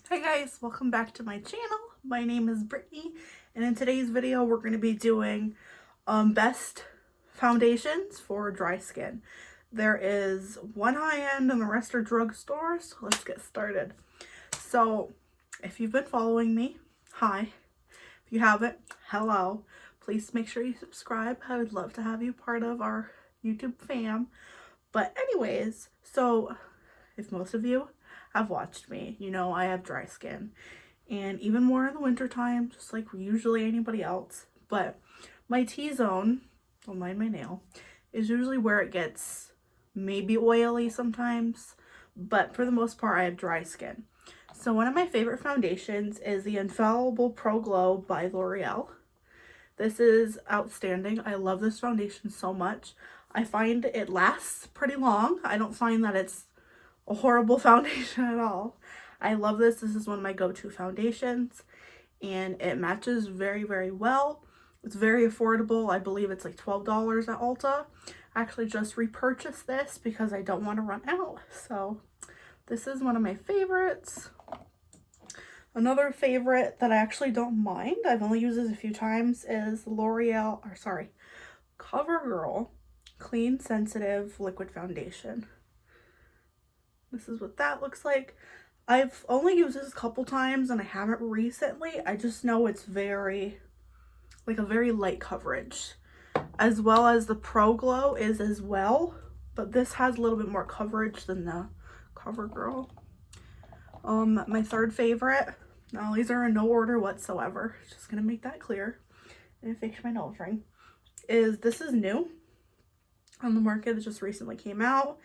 Hi guys, welcome back to my channel. My name is Brittany, and in today's video we're going to be doing best foundations for dry skin. There is one high-end and the rest are drugstore, so let's get started. So if you've been following me, hi. If you haven't, hello. Please make sure you subscribe. I would love to have you part of our YouTube fam. But anyways, so if most of you have watched me, you know I have dry skin, and even more in the winter time, just like usually anybody else. But my T-zone, don't mind my nail, is usually where it gets maybe oily sometimes, but for the most part I have dry skin. So one of my favorite foundations is the Infallible Pro Glow by L'Oreal. This is outstanding. I love this foundation so much. I find it lasts pretty long. I don't find that it's a horrible foundation at all. I love this. This is one of my go-to foundations, and it matches very, very well. It's very affordable. I believe it's like $12 at Ulta. I actually just repurchased this because I don't want to run out. So this is one of my favorites. Another favorite that I actually don't mind, I've only used this a few times, is Covergirl Clean Sensitive Liquid Foundation. This is what that looks like. I've only used this a couple times and I haven't recently. I just know it's very, like, a very light coverage, as well as the Pro Glow is as well, but this has a little bit more coverage than the Covergirl. My third favorite, now these are in no order whatsoever, just gonna make that clear and fix my nose ring, this is new on the market. It just recently came out.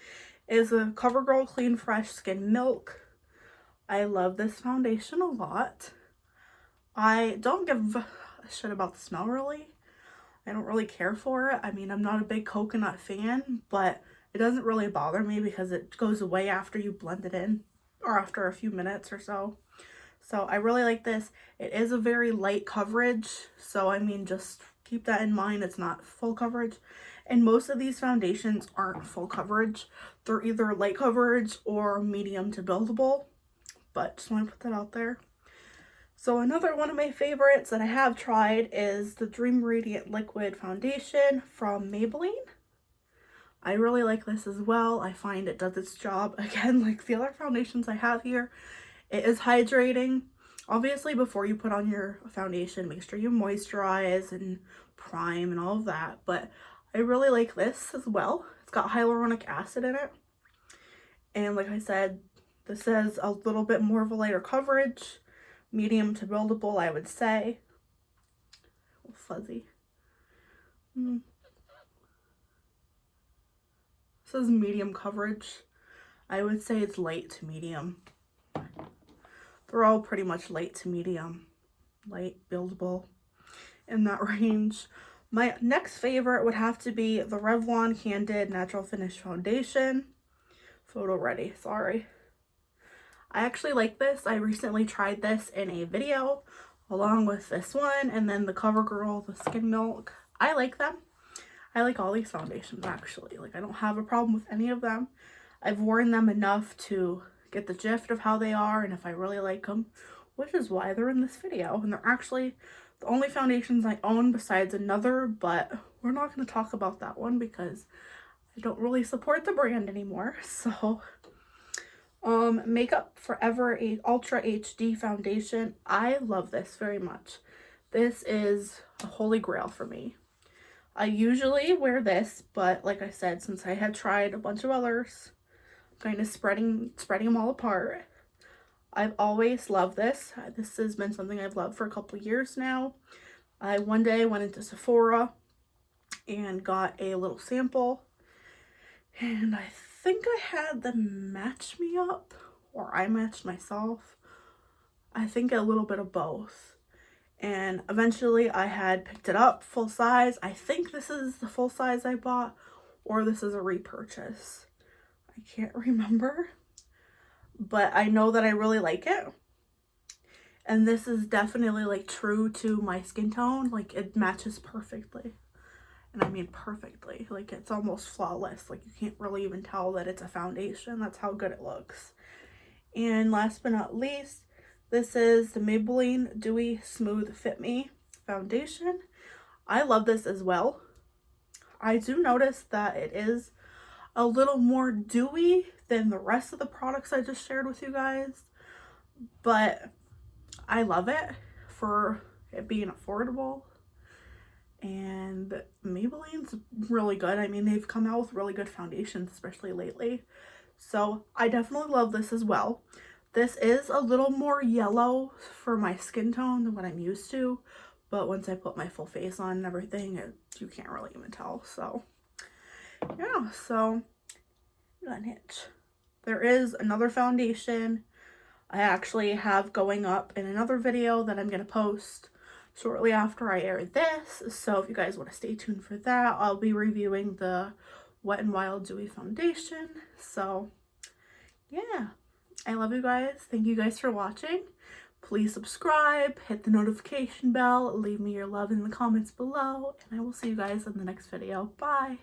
Is a Covergirl Clean Fresh Skin Milk. I love this foundation a lot. I don't give a shit about the smell really. I don't really care for it. I mean, I'm not a big coconut fan, but it doesn't really bother me because it goes away after you blend it in, or after a few minutes or so. So I really like this. It is a very light coverage, so I mean, just keep that in mind. It's not full coverage, and most of these foundations aren't full coverage. They're either light coverage or medium to buildable, but just want to put that out there. So another one of my favorites that I have tried is the Dream Radiant Liquid Foundation from Maybelline. I really like this as well. I find it does its job, again, like the other foundations I have here. It is hydrating. Obviously, before you put on your foundation, make sure you moisturize and prime and all of that, but I really like this as well. It's got hyaluronic acid in it, and like I said, this is a little bit more of a lighter coverage, medium to buildable, I would say. Oh, fuzzy. This is medium coverage. I would say it's light to medium. They're all pretty much light to medium, light, buildable, in that range. My next favorite would have to be the Revlon Candid Natural Finish Foundation. Photo ready, sorry. I actually like this. I recently tried this in a video along with this one, and then the Covergirl, the Skin Milk. I like them. I like all these foundations actually. Like, I don't have a problem with any of them. I've worn them enough to get the gist of how they are and if I really like them, which is why they're in this video. And they're actually the only foundations I own besides another, but we're not going to talk about that one because I don't really support the brand anymore. So Makeup Forever Ultra HD Foundation. I love this very much. This is a holy grail for me. I usually wear this, but like I said, since I had tried a bunch of others, kind of spreading them all apart, I've always loved this. This has been something I've loved for a couple years now. I one day went into Sephora and got a little sample, and I think I had them match me up, or I matched myself. I think a little bit of both. And eventually I had picked it up full size. I think this is the full size I bought, or this is a repurchase. I can't remember, but I know that I really like it. And this is definitely like true to my skin tone. Like, it matches perfectly. And I mean perfectly. Like, it's almost flawless. Like, you can't really even tell that it's a foundation. That's how good it looks. And last but not least, This is the Maybelline Dewy Smooth Fit Me foundation. I love this as well. I do notice that it is a little more dewy than the rest of the products I just shared with you guys, but I love it for it being affordable. And Maybelline's really good. I mean, they've come out with really good foundations, especially lately. So I definitely love this as well. This is a little more yellow for my skin tone than what I'm used to, but once I put my full face on and everything, you can't really even tell. So yeah, so unhitch. There is another foundation I actually have going up in another video that I'm going to post shortly after I air this. So if you guys want to stay tuned for that, I'll be reviewing the Wet n Wild Dewy foundation. So yeah, I love you guys. Thank you guys for watching. Please subscribe, hit the notification bell, leave me your love in the comments below, and I will see you guys in the next video. Bye!